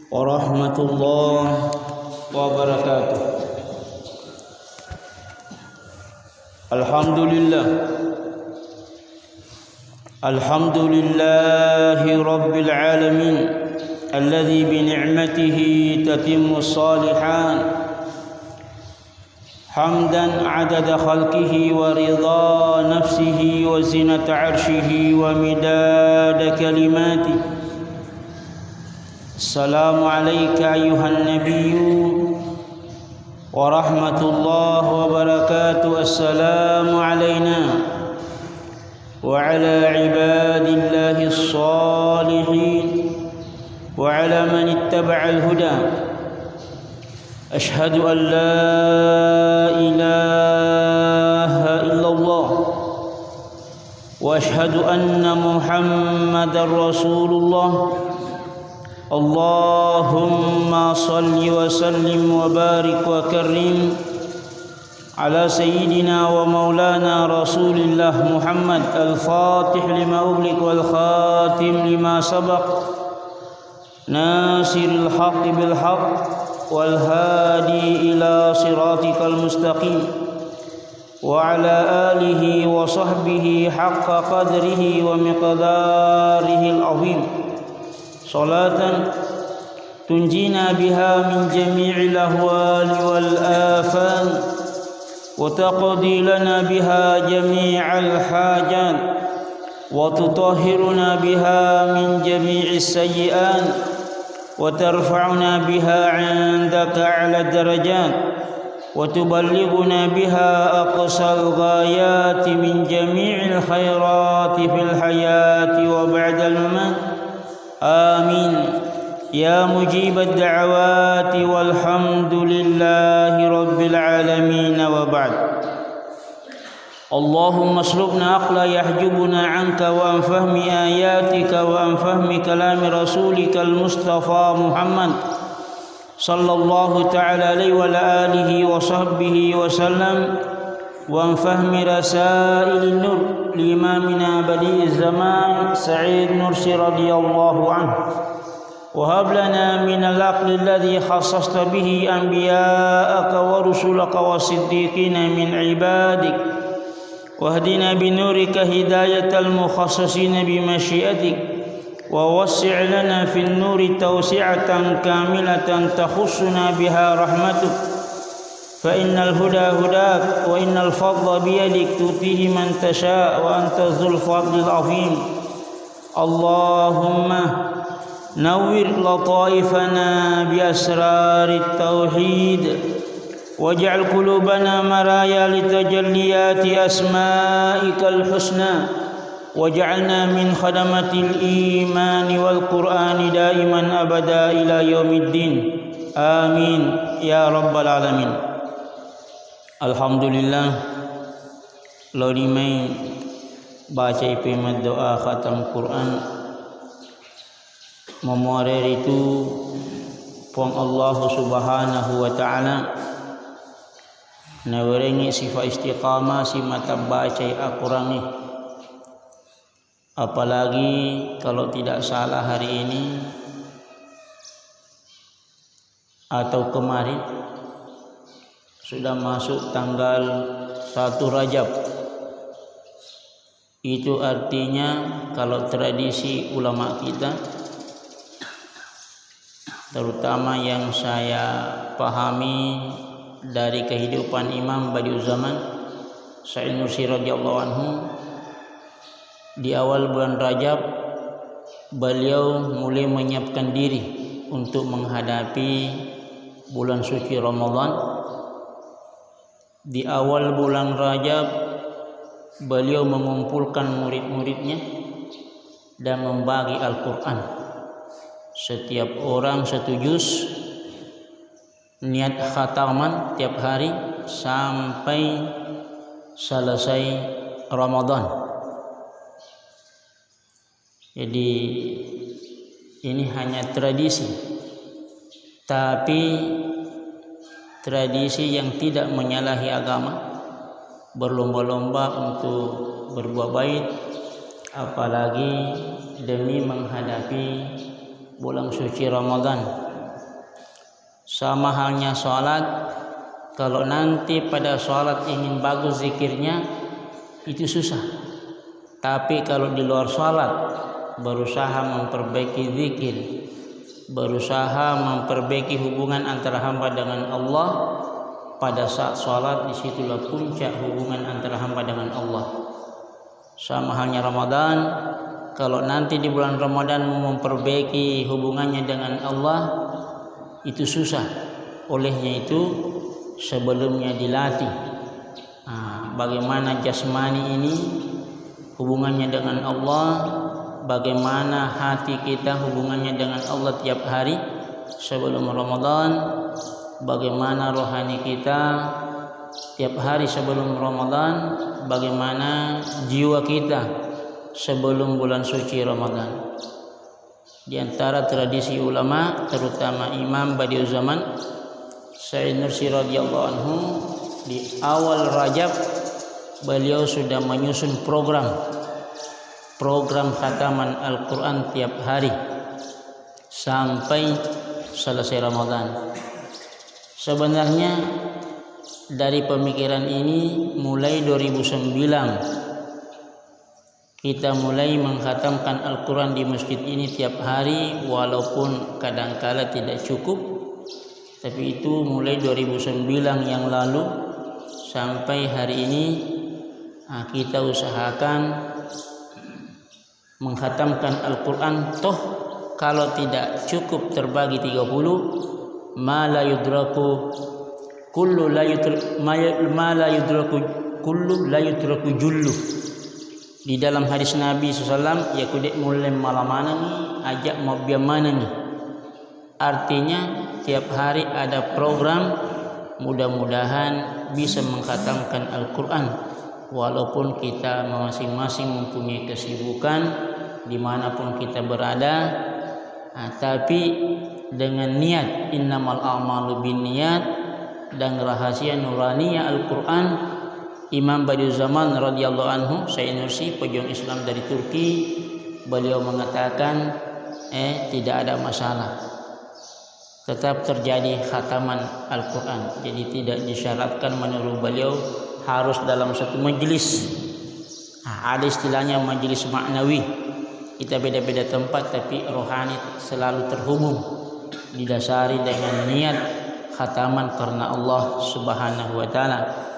warahmatullahi wabarakatuh. Alhamdulillahi rabbil alamin alladzi bi ni'matihi tatimmu shalihan hamdan 'adada khalqihi wa ridha nafsihi wa zinata 'arshihi wa midada kalimatihi. Assalamu alayka ayyuhan nabiyyu wa rahmatullahi wa barakatuh. Assalamu alayna wa ala ibadillahi as-salihin wa ala man ittaba'al huda. Ashhadu an la ilaha illallah wa ashhadu anna Muhammadar Rasulullah. Allahumma salli wa sallim wa barik wa karim ala sayyidina wa maulana Rasulillah Muhammad al-Fatih lima ughliq wal khatim lima sabaq nasiril haqqi bil haqq wal hadi ila siratikal mustaqim wa ala alihi wa sahbihi haqqa qadrihi wa miqdarihi al-azim. Salatan tunjina biha min jami'il ahwali wal afan wa taqdi lana biha jami'al hajat wa tutahhiruna biha min jami'is sayyi'at wa tarfa'una biha 'indaka 'ala darajat wa tuballighuna biha aqsal ghayati min jami'il khairati fil hayati wa ba'dal mamat. Amin ya mujibad da'awati walhamdulillahi rabbil alamin wa ba'd. Allahumma aslubna aqla yahjubuna anka wa an fahmi ayatika wa an fahmi kalami rasulika al-mustafa Muhammad sallallahu ta'ala alaihi wa alihi wa sahbihi wa sallam wa an fahmi rasailin nur لإمامنا بديع الزمان سعيد نرسي رضي الله عنه. وهب لنا من العقل الذي خصصت به أنبياءك ورسلك والصديقين من عبادك واهدنا بنورك هداية المخصصين بمشيئتك ووسع لنا في النور توسعة كاملة تخصنا بها رحمتك فإن الهدى هداك وإن الفضل بيدك تؤتيه من تشاء وأنت ذو الفضل العظيم. اللهم نور لطائفنا بأسرار التوحيد واجعل قلوبنا مرايا لتجليات أسمائك الحسنى واجعلنا من خدمة الإيمان والقرآن دائما أبدا إلى يوم الدين. آمين يا رب العالمين. Alhamdulillah lori mai baca ipimat doa khatam Quran memorer itu pong Allah subhanahu wa ta'ala nawarengi sifat istiqamah si mata baca Al-Quran. Apalagi kalau tidak salah hari ini atau kemarin sudah masuk tanggal 1 Rajab. Itu artinya kalau tradisi ulama kita, terutama yang saya pahami dari kehidupan Imam Badi'uz Zaman Sa'id Nursi radhiyallahu anhu, di awal bulan Rajab beliau mulai menyiapkan diri untuk menghadapi bulan suci Ramadan. Di awal bulan Rajab beliau mengumpulkan murid-muridnya dan membagi Al-Quran. Setiap orang satu juz, niat khataman tiap hari sampai selesai Ramadan. Jadi ini hanya tradisi, tapi tradisi yang tidak menyalahi agama, berlomba-lomba untuk berbuat baik, apalagi demi menghadapi bulan suci Ramadan. Sama halnya sholat, kalau nanti pada sholat ingin bagus zikirnya, itu susah. Tapi kalau di luar sholat berusaha memperbaiki zikir, berusaha memperbaiki hubungan antara hamba dengan Allah, pada saat sholat disitulah puncak hubungan antara hamba dengan Allah. Sama halnya Ramadan, kalau nanti di bulan Ramadan memperbaiki hubungannya dengan Allah, itu susah. Olehnya itu sebelumnya dilatih bagaimana jasmani ini hubungannya dengan Allah, bagaimana hati kita hubungannya dengan Allah tiap hari sebelum Ramadan, bagaimana rohani kita tiap hari sebelum Ramadan, bagaimana jiwa kita sebelum bulan suci Ramadan. Di antara tradisi ulama, terutama Imam Badi'uz Zaman Sa'id Nursi radhiyallahu anhu, di awal Rajab beliau sudah menyusun program khataman Al-Quran tiap hari sampai selesai Ramadan. Sebenarnya dari pemikiran ini mulai 2009 kita mulai mengkhatamkan Al-Quran di masjid ini tiap hari, walaupun kadangkala tidak cukup. Tapi itu mulai 2009 yang lalu sampai hari ini kita usahakan mengkhatamkan Al-Quran. Toh kalau tidak cukup terbagi 30, ma la yudraku kullu la yudraku jullu. Di dalam hadis Nabi SAW, ya kudek mulai malam mana nih, ajak mau biar mana nih. Artinya tiap hari ada program, mudah-mudahan bisa mengkhatamkan Al-Quran. Walaupun kita masing-masing mempunyai kesibukan dimanapun kita berada, tapi dengan niat innamal a'malu binniyat dan rahasia nuraniyah Al-Quran, Imam Badi'uz Zaman radhiyallahu anhu, Sa'id Nursi, pejuang Islam dari Turki, beliau mengatakan tidak ada masalah, tetap terjadi khataman Al-Quran. Jadi tidak disyaratkan menurut beliau harus dalam satu majelis. Ada istilahnya majelis maknawi. Kita beda-beda tempat tapi rohani selalu terhubung, didasari dengan niat khataman karena Allah Subhanahu wa taala.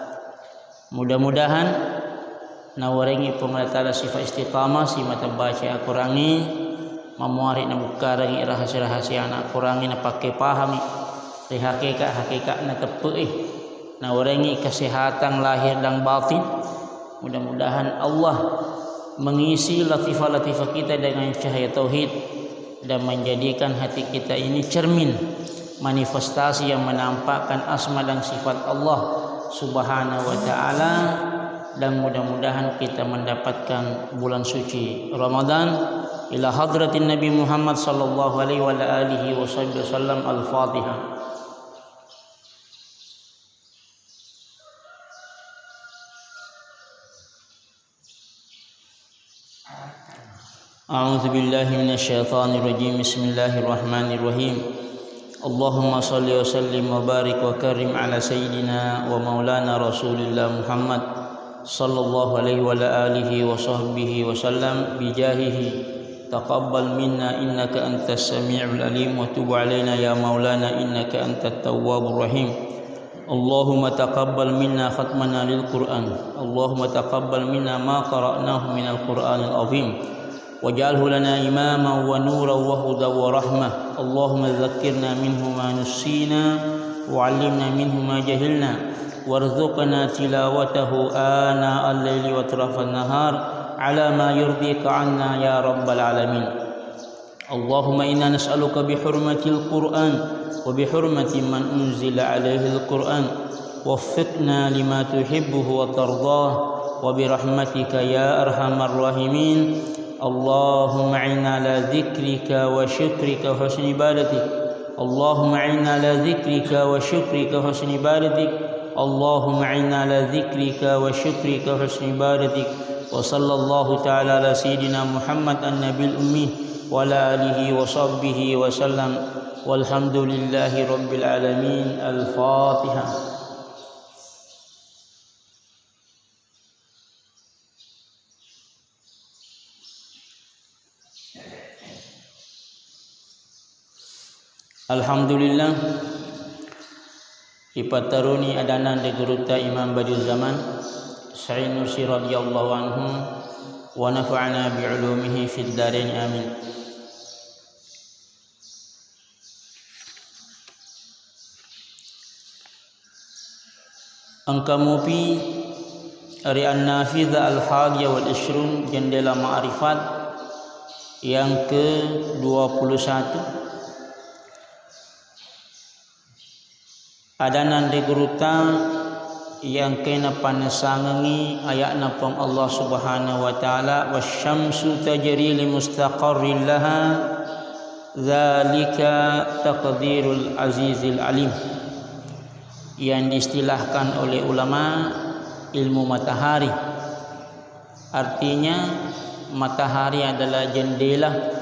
Mudah-mudahan nawarengi pengelatala sifat istiqamah si mata baca Al-Qurangi memuari nabukarangi rahasia-rahasia anak Qurangi na pakai pahami hakikat na tepe nawarengi kesehatan lahir dan batin. Mudah-mudahan Allah mengisi latifah-latifah kita dengan cahaya tauhid dan menjadikan hati kita ini cermin manifestasi yang menampakkan asma dan sifat Allah Subhanahu wa ta'ala. Dan mudah-mudahan kita mendapatkan bulan suci Ramadan. Ila hadratin Nabi Muhammad sallallahu alaihi wa alihi wasallam. Al-Fatihah. A'udzu billahi minasyaitonir rajim. Bismillahirrahmanirrahim. Allahumma salli wa sallim wa barik wa karim ala sayyidina wa maulana Rasulillah Muhammad sallallahu alaihi wa alihi wa sahbihi wa sallam bijahihi. Taqabbal minna innaka antas sami'ul alim wa tub alaina ya maulana innaka antat tawwabur rahim. Allahumma taqabbal minna khatmana lil Qur'an. Allahumma taqabbal minna ma qara'nahu minal Qur'anil azim. واجعله لنا إماما ونورا وهدى ورحمة. اللهم ذكرنا منه ما نسينا وعلمنا منه ما جهلنا وارزقنا تلاوته آناء الليل وأطراف النهار على ما يرضيك عنا يا رب العالمين. اللهم إنا نسألك بحرمة القرآن وبحرمة من أنزل عليه القرآن وفقنا لما تحبه وترضاه وبرحمتك يا أرحم الراحمين. اللهم أعنا على ذكرك وشكرك وحسن عبادتك. اللهم أعنا على ذكرك وشكرك وحسن عبادتك Allahumma a'inna ala dzikrika wa syukrika wa husni ibadatik. Wa sallallahu ta'ala ala sayyidina Muhammad an-nabil ummi wa ala alihi wa sahbihi wa sallam. Walhamdulillahi rabbil alamin. Al-Fatihah. Alhamdulillah ipataruni adanan de guruta Imam Badiul Zaman Sa'id Nursi radhiyallahu anhu wa nafa'ana bi ulumihi fid dharain amin. Angkamupi ari an-nafidh al-hadiyah wal 20 jendela ma'rifat yang ke-21. Adanan de guruta yang kena panasangi ayatna pang Allah Subhanahu wa taala wasyamsu tajri li mustaqarrin laha zalika taqdirul azizil alim, yang diistilahkan oleh ulama ilmu matahari. Artinya matahari adalah jendela.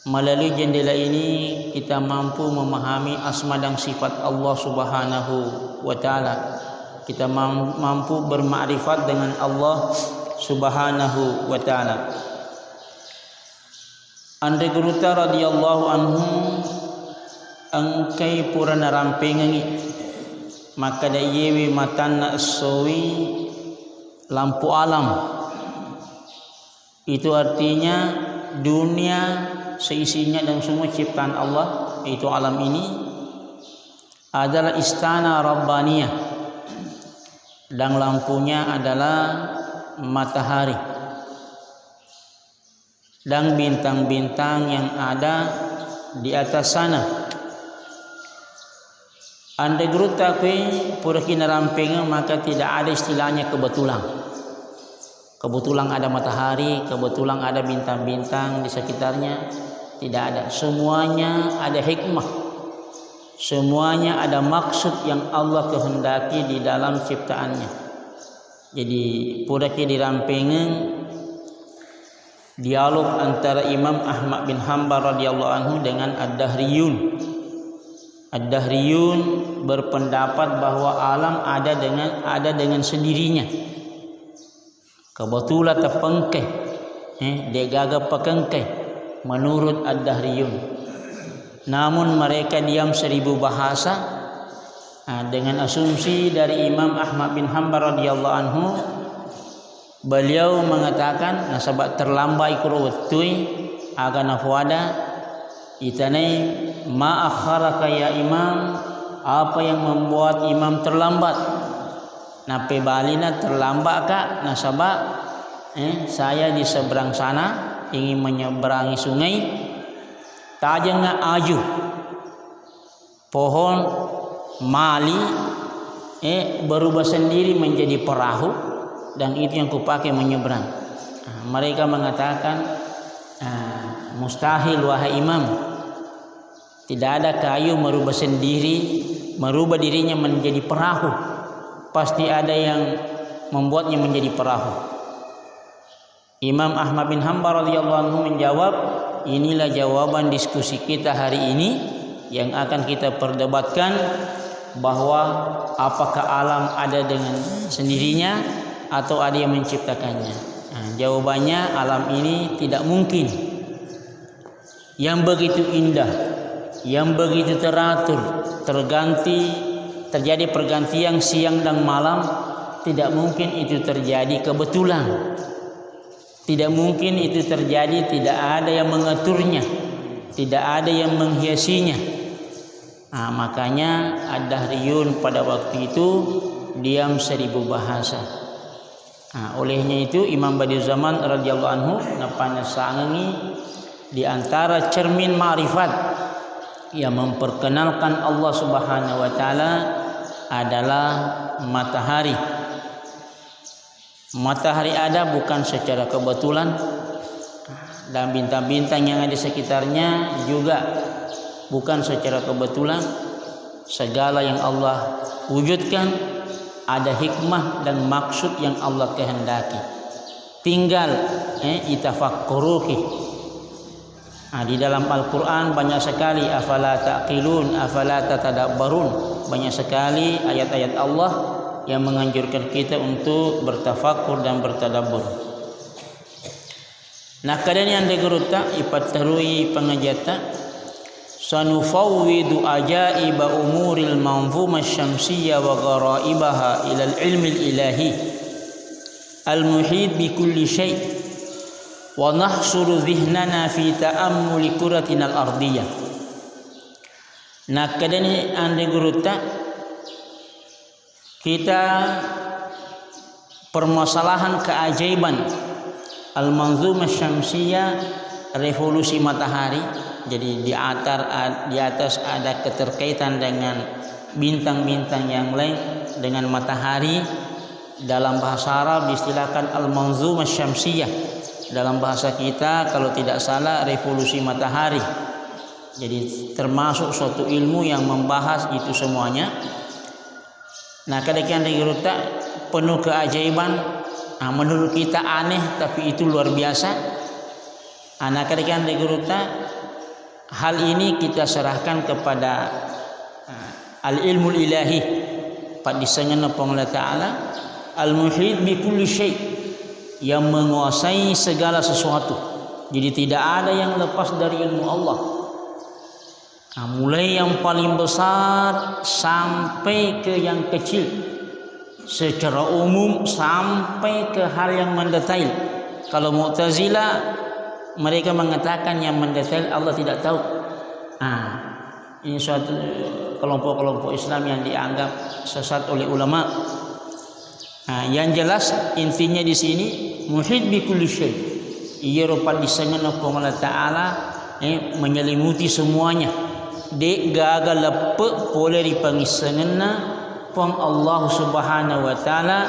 Melalui jendela ini kita mampu memahami asma dan sifat Allah Subhanahu wa taala. Kita mampu bermakrifat dengan Allah Subhanahu wa taala. Ande guruta radhiyallahu anhu angkai purana rampengangi maka dayewi matanna assawi lampu alam. Itu artinya dunia seisinya dan semua ciptaan Allah, yaitu alam ini adalah istana rabbaniyah, dan lampunya adalah matahari dan bintang-bintang yang ada di atas sana. Anda geruta kue puraki narampengan maka tidak ada istilahnya kebetulan. Kebetulan ada matahari, kebetulan ada bintang-bintang di sekitarnya. Tidak ada. Semuanya ada hikmah. Semuanya ada maksud yang Allah kehendaki di dalam ciptaannya. Jadi puraki dirampengan dialog antara Imam Ahmad bin Hanbal radhiyallahu anhu dengan Ad-Dahriyun. Ad-Dahriyun berpendapat bahwa alam ada dengan sendirinya. Kebetulan terpengkeh, dia gagap pekengkeh. Menurut Ad-Dahriyun. Namun mereka diam 1000 bahasa dengan asumsi dari Imam Ahmad bin Hanbal radhiyallahu anhu. Beliau mengatakan nasabat terlambai kurwatui aga nafwada itanai ma akharaka ya imam, apa yang membuat imam terlambat? Nape balina terlambat kak nasabak saya di seberang sana ingin menyeberangi sungai, tajangnya aju pohon mali berubah sendiri menjadi perahu, dan itu yang kupakai menyeberang. Mereka mengatakan mustahil wahai imam, tidak ada kayu merubah sendiri, merubah dirinya menjadi perahu, pasti ada yang membuatnya menjadi perahu. Imam Ahmad bin Hanbal radhiyallahu anhu menjawab, inilah jawaban diskusi kita hari ini yang akan kita perdebatkan, bahwa apakah alam ada dengan sendirinya atau ada yang menciptakannya. Jawabannya alam ini tidak mungkin. Yang begitu indah, yang begitu teratur, terjadi pergantian siang dan malam, tidak mungkin itu terjadi kebetulan. Tidak mungkin itu terjadi, tidak ada yang mengaturnya, tidak ada yang menghiasinya. Makanya Ad-Dahriyun pada waktu itu diam 1000 bahasa. Olehnya itu Imam Badiul Zaman radhiyallahu anhu napana sangi di antara cermin ma'rifat yang memperkenalkan Allah Subhanahu wa taala adalah matahari. Matahari ada bukan secara kebetulan, dan bintang-bintang yang ada di sekitarnya juga bukan secara kebetulan. segala yang Allah wujudkan ada hikmah dan maksud yang Allah kehendaki. Tinggal itafakkuruhi. Di dalam Al-Quran banyak sekali afala taqilun, afala tatadabbarun. Banyak sekali ayat-ayat Allah yang menganjurkan kita untuk bertafakkur dan bertadabbur. Nah, keadaan yang digeruta ipatarui pengajata sanufawwidu ajaiba umuril manzumah syamsiyah wa ghara'ibaha ilal ilmil ilahi al-muhit bi kulli syai' wa nahsuru dhihnana fi ta'ammuli kuratinal ardiyah. Nah, kadang ande guruta kita permasalahan keajaiban al-manzumah syamsiyah, revolusi matahari. Jadi di atas ada keterkaitan dengan bintang-bintang yang lain dengan matahari. Dalam bahasa Arab diistilahkan al-manzumah syamsiyah. Dalam bahasa kita kalau tidak salah revolusi matahari. Jadi termasuk suatu ilmu yang membahas itu semuanya. Nah, kadang-kadang digeruta penuh keajaiban. Menurut kita aneh tapi itu luar biasa. Nah, kadang-kadang digeruta hal ini kita serahkan kepada al-ilmul ilahi pada disengena Allah Ta'ala al-muhit bi kulli syai' yang menguasai segala sesuatu. Jadi tidak ada yang lepas dari ilmu Allah. Mulai yang paling besar sampai ke yang kecil, secara umum sampai ke hal yang mendetail. Kalau Mu'tazilah mereka mengatakan yang mendetail Allah tidak tahu. Ini suatu kelompok-kelompok Islam yang dianggap sesat oleh ulama. Yang jelas intinya di sini muhit bi kulli syai'. Ia rupa disengena Allah Ta'ala menyelimuti semuanya. Dek gagal lepe boleh dipangisengena pong Allah Subhanahu wa Ta'ala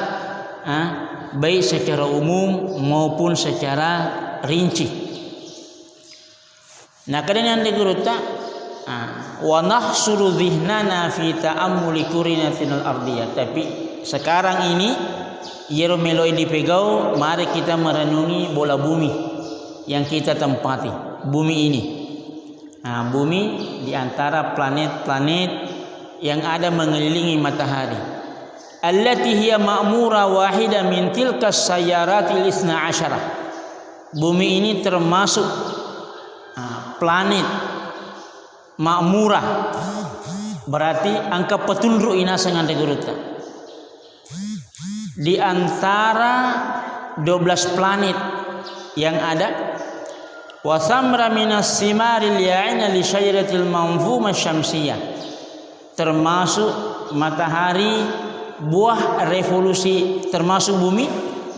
baik secara umum maupun secara rinci. Nah, kadang yang diguruta wa nahsuru dhihnana fi ta'ammuli kurinatinal ardiyah. Tapi sekarang ini yero meloi dipegau, mari kita merenungi bola bumi yang kita tempati. Bumi ini. Bumi di antara planet-planet yang ada mengelilingi matahari. Allati hiya ma'mura wahida min tilkas sayyaratil isna asyara. Bumi ini termasuk planet ma'murah, berarti angka petunduk ina sangat diguruta. Di antara 12 planet yang ada wa samra minas simaril ya'ina li syairatil manzumah syamsiyah, termasuk matahari buah revolusi, termasuk bumi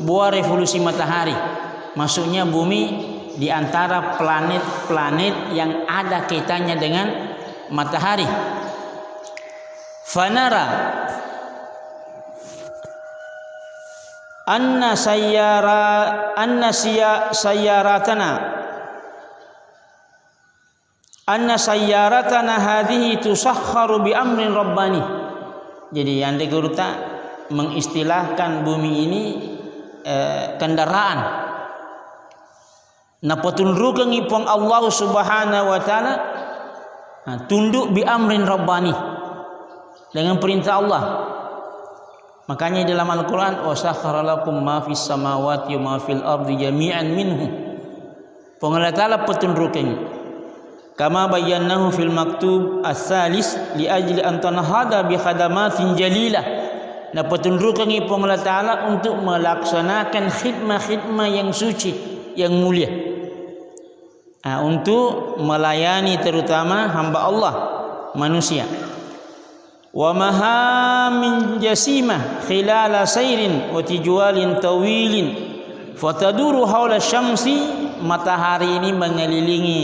buah revolusi matahari. Maksudnya bumi di antara planet-planet yang ada kaitannya dengan matahari. Fanara anna sayyaratana hadhihi tusakharu bi amrin rabbani. Jadi yang diguruta mengistilahkan bumi ini kendaraan. Nah, petunduk ngipong Allah Subhanahu wa Ta'ala tunduk bi amrin rabbani, dengan perintah Allah. Makanya dalam Al-Quran wasakhkhara lakum ma fis samawati wa ma fil ardi jami'an minhu. Allah Ta'ala petunduk ini kama bayyanahu fil maktub as-salis li ajli an tanhada bi khadamatin jalilah. Nah, petunduk ngipong Allah Ta'ala untuk melaksanakan khidmah-khidmah yang suci, yang mulia. Untuk melayani terutama hamba Allah manusia. Wa mahamin jasimah khilala sayrin wa tijwalin tawilin fataduru haula syamsi. Matahari ini mengelilingi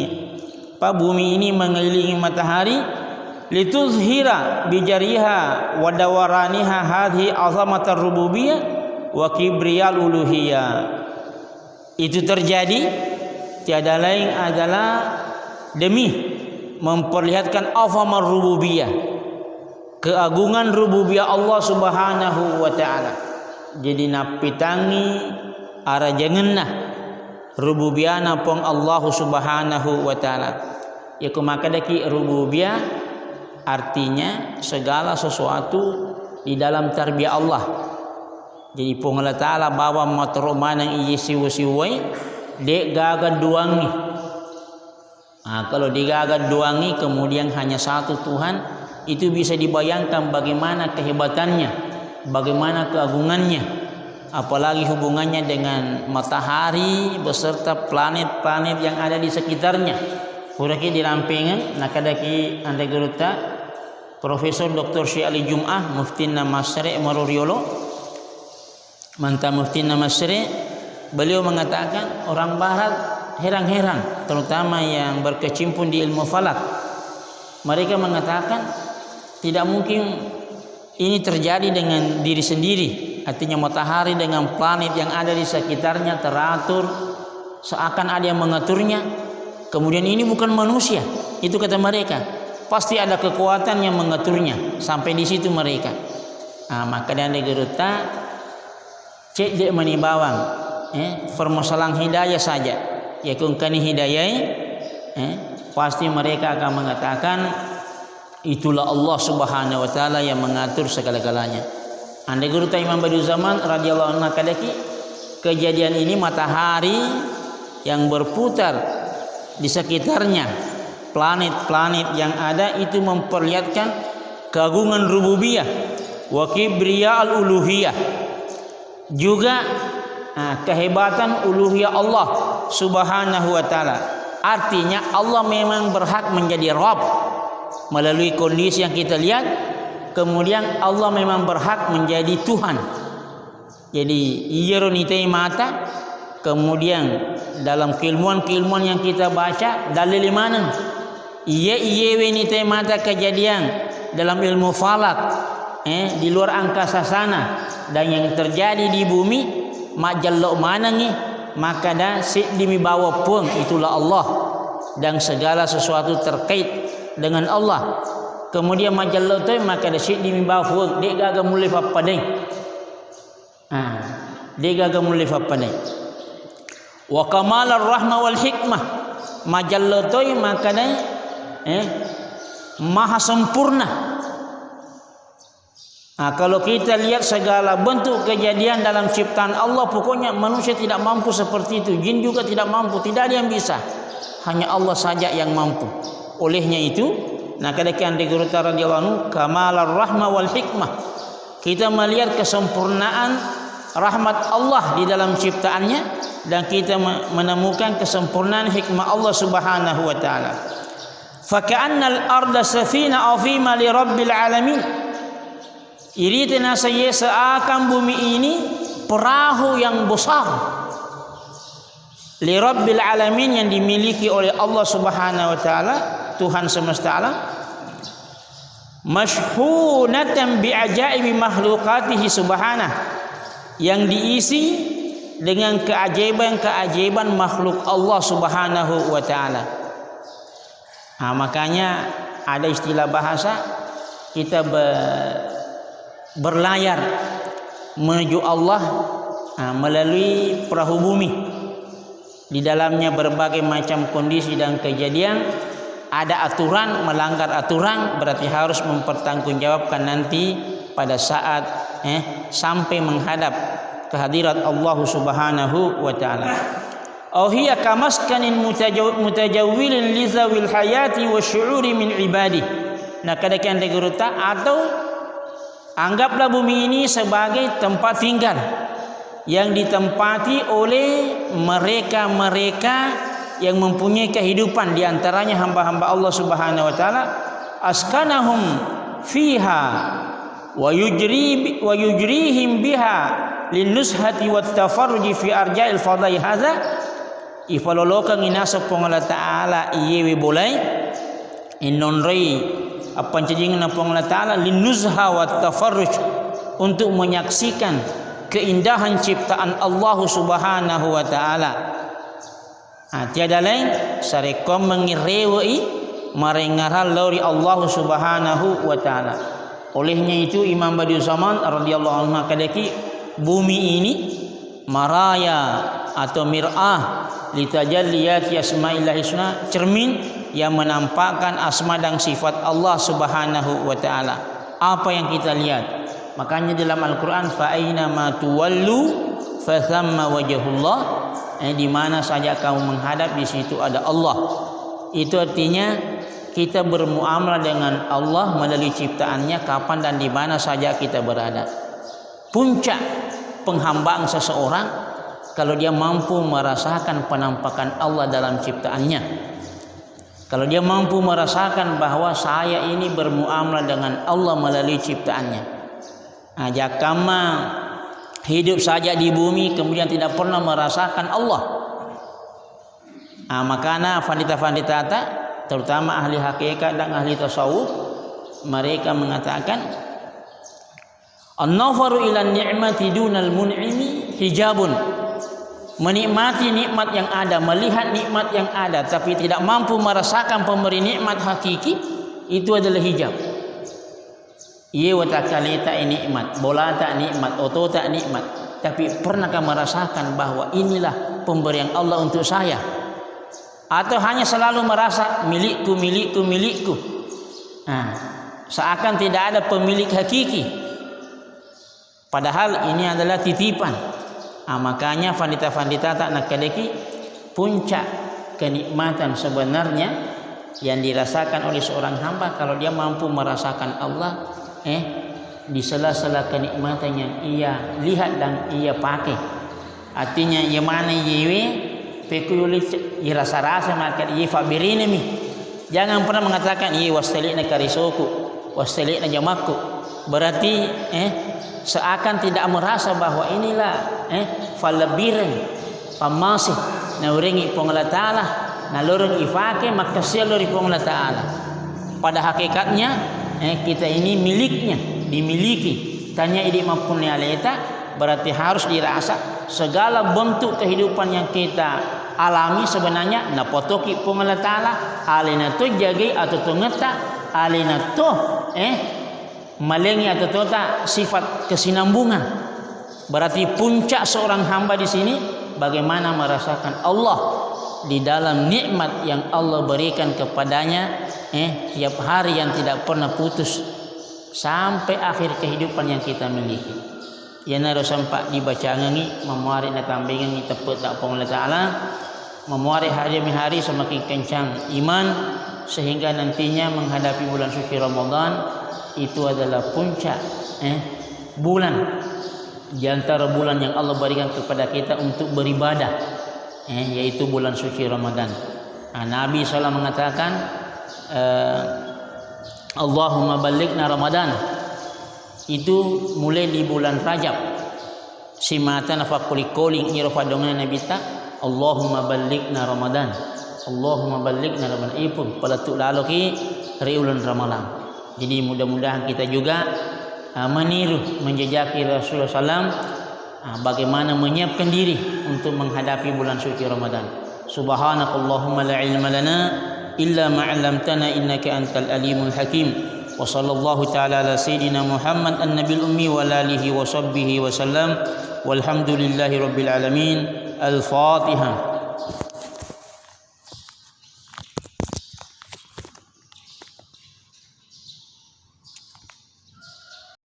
bumi ini mengelilingi matahari lituzhira bijariha wa dawaraniha hadhi azamatar rububiyyah wa kibriyal uluhiyah. Itu terjadi tiada lain adalah demi memperlihatkan azamah rububiyah, keagungan rububiyah Allah Subhanahu wa taala. Jadi napitangi ara janganna rububiyana pong Allah Subhanahu wa taala. Ya kumakadaki rububiyah artinya segala sesuatu di dalam tarbiyah Allah. Jadi pong Allah taala bawa motor manang iya siwa-siwai dek gagad duangi. Kalau digagad duangi kemudian hanya satu Tuhan, itu bisa dibayangkan bagaimana kehebatannya, bagaimana keagungannya, apalagi hubungannya dengan matahari beserta planet-planet yang ada di sekitarnya. Kuraki dirampingan nakadaki anda geruta Profesor Dr. Syekh Ali Jum'ah Muftina Masri Maruriolo, mantan Muftina Masri, beliau mengatakan orang barat heran-heran, terutama yang berkecimpung di ilmu falak. Mereka mengatakan tidak mungkin ini terjadi dengan diri sendiri. Artinya matahari dengan planet yang ada di sekitarnya teratur, seakan ada yang mengaturnya. Kemudian ini bukan manusia, itu kata mereka. Pasti ada kekuatan yang mengaturnya. Sampai di situ mereka. Maka dan geruta cek dek manibawang, permasalahan hidayah saja. Ya kungkani hidayah, pasti mereka akan mengatakan itulah Allah Subhanahu wa taala yang mengatur segala-galanya. Anda guru Imam Badiuzzzaman radhiyallahu anhu kadaki kejadian ini matahari yang berputar di sekitarnya, planet-planet yang ada itu memperlihatkan keagungan rububiyah wa kibriya al-uluhiyah. Juga kehebatan uluhiyah Allah Subhanahu wa taala. Artinya Allah memang berhak menjadi Rabb melalui kondisi yang kita lihat. Kemudian Allah memang berhak menjadi Tuhan. Jadi iyeronitei mata. Kemudian dalam keilmuan-keilmuan yang kita baca dalil mana? Iye wenitei mata kejadian dalam ilmu falak, di luar angkasa sana dan yang terjadi di bumi majallok mana nih? Maka dah dimi bawa pun itulah Allah dan segala sesuatu terkait dengan Allah. Kemudian majallah tu maka dah dimi bawa pun dia gagal mulai apa deh? Dia gagal mulai apa deh? Wa kamal ar-rahmah wal hikmah majallah tu maka dah maha sempurna. Kalau kita lihat segala bentuk kejadian dalam ciptaan Allah, pokoknya manusia tidak mampu seperti itu, jin juga tidak mampu, tidak ada yang bisa, hanya Allah saja yang mampu. Olehnya itu, kadang-kadang di Guru radhiyallahu anhu kamalar rahmah wal hikmah, kita melihat kesempurnaan rahmat Allah di dalam ciptaannya dan kita menemukan kesempurnaan hikmah Allah Subhanahu wa taala. Fa ka'annal arda safina 'azima li rabbil alamin. Iritena saya seakan bumi ini perahu yang besar li rabbil alamin yang dimiliki oleh Allah Subhanahu wa taala, Tuhan semesta alam, mashhunatan bi ajaibi makhluqatihi subhanah, yang diisi dengan keajaiban-keajaiban makhluk Allah Subhanahu wa taala. Makanya ada istilah bahasa kita berlayar menuju Allah melalui perahu bumi. Di dalamnya berbagai macam kondisi dan kejadian. Ada aturan, melanggar aturan berarti harus mempertanggungjawabkan nanti pada saat sampai menghadap kehadirat Allah Subhanahu wa taala. Au hiya kamaskanin mutajawwilin li zawil hayati wasyu'uri min ibadi. Kadang-kadang diguruta atau anggaplah bumi ini sebagai tempat tinggal yang ditempati oleh mereka-mereka yang mempunyai kehidupan, di antaranya hamba-hamba Allah Subhanahu wa taala, askanahum fiha wa yujrihim biha linushati wat tafarruji fi arja'il fadai hadza ifalolokan inasa Allah taala iyewe bolai inonrei apa cajingan Allah taala linuzha wat tafarruj, untuk menyaksikan keindahan ciptaan Allah Subhanahu wa taala. Tiada lain sarekom mengirewai marengaral lori Allah Subhanahu wa taala. Olehnya itu Imam Badiuzzzaman radhiyallahu anhu kadaki bumi ini maraya atau mir'ah litajalliyati asma'illahi husna, cermin yang menampakkan asma dan sifat Allah Subhanahu wa taala. Apa yang kita lihat? Makanya dalam Al-Qur'an fa aina ma tuwallu fa thamma wajhullah, di mana saja kamu menghadap di situ ada Allah. Itu artinya kita bermuamalah dengan Allah melalui ciptaannya kapan dan di mana saja kita berada. Puncak penghambaan seseorang kalau dia mampu merasakan penampakan Allah dalam ciptaannya. Kalau dia mampu merasakan bahwa saya ini bermuamalah dengan Allah melalui ciptaannya. Jakama hidup saja di bumi kemudian tidak pernah merasakan Allah. Makanya pandita-pandita terutama ahli hakikat dan ahli tasawuf mereka mengatakan an-nafaru ila ni'mati dunal mun'imi hijabun. Menikmati nikmat yang ada, melihat nikmat yang ada tapi tidak mampu merasakan pemberi nikmat hakiki, itu adalah hijab. Ia watakali tak nikmat, bola tak nikmat, oto tak nikmat, tapi pernahkah merasakan bahwa inilah pemberian Allah untuk saya? Atau hanya selalu merasa milikku, milikku, milikku. Seakan tidak ada pemilik hakiki. Padahal ini adalah titipan. Makanya pandita-pandita tak nak kadeki puncak kenikmatan sebenarnya yang dirasakan oleh seorang hamba kalau dia mampu merasakan Allah di sela-sela kenikmatan yang ia lihat dan ia pakai. Artinya ia mana yewe pekulis rasa-rasa maka ia fabirini mi. Jangan pernah mengatakan ia wastalikna karisoku, wastalikna jamaku. Berarti seakan tidak merasa bahwa inilah falabiran pamasih na uringi pong Allah Ta'ala na lorong ifake makasih lori pong Allah Ta'ala. Pada hakikatnya kita ini miliknya, dimiliki. Tanya ini maupun aleta berarti harus dirasa segala bentuk kehidupan yang kita alami sebenarnya na potoki pong Allah Ta'ala alina to jagi atau to ngeta alina to malengi atau tota sifat kesinambungan. Berarti puncak seorang hamba di sini bagaimana merasakan Allah di dalam nikmat yang Allah berikan kepadanya tiap hari yang tidak pernah putus sampai akhir kehidupan yang kita miliki. Yang harus sampai dibaca ngangi memuari na tambingan ni tepet tak pong Allah Ta'ala, memuari hari-hari semakin kencang iman sehingga nantinya menghadapi bulan suci Ramadan itu adalah puncak bulan di antara bulan yang Allah berikan kepada kita untuk beribadah, yaitu bulan suci Ramadan. Nabi SAW mengatakan Allahumma balighna Ramadan, itu mulai di bulan Rajab. Simatan apa kuling irfadongan Nabi ta Allahumma balighna Ramadan, Allahumma balighna Ramadan. Ipun pada tu lalu ki riulan Ramadan. Jadi mudah-mudahan kita juga meniru menjejaki Rasulullah SAW bagaimana menyiapkan diri untuk menghadapi bulan suci Ramadan. Subhanakallahumma la ilma lana illa ma 'allamtana innaka antal alimul hakim. Wa sallallahu ta'ala ala sayyidina Muhammad an-nabil ummi wa alihi wa sahbihi wa sallam. Walhamdulillahi rabbil alamin. Al-Fatihah.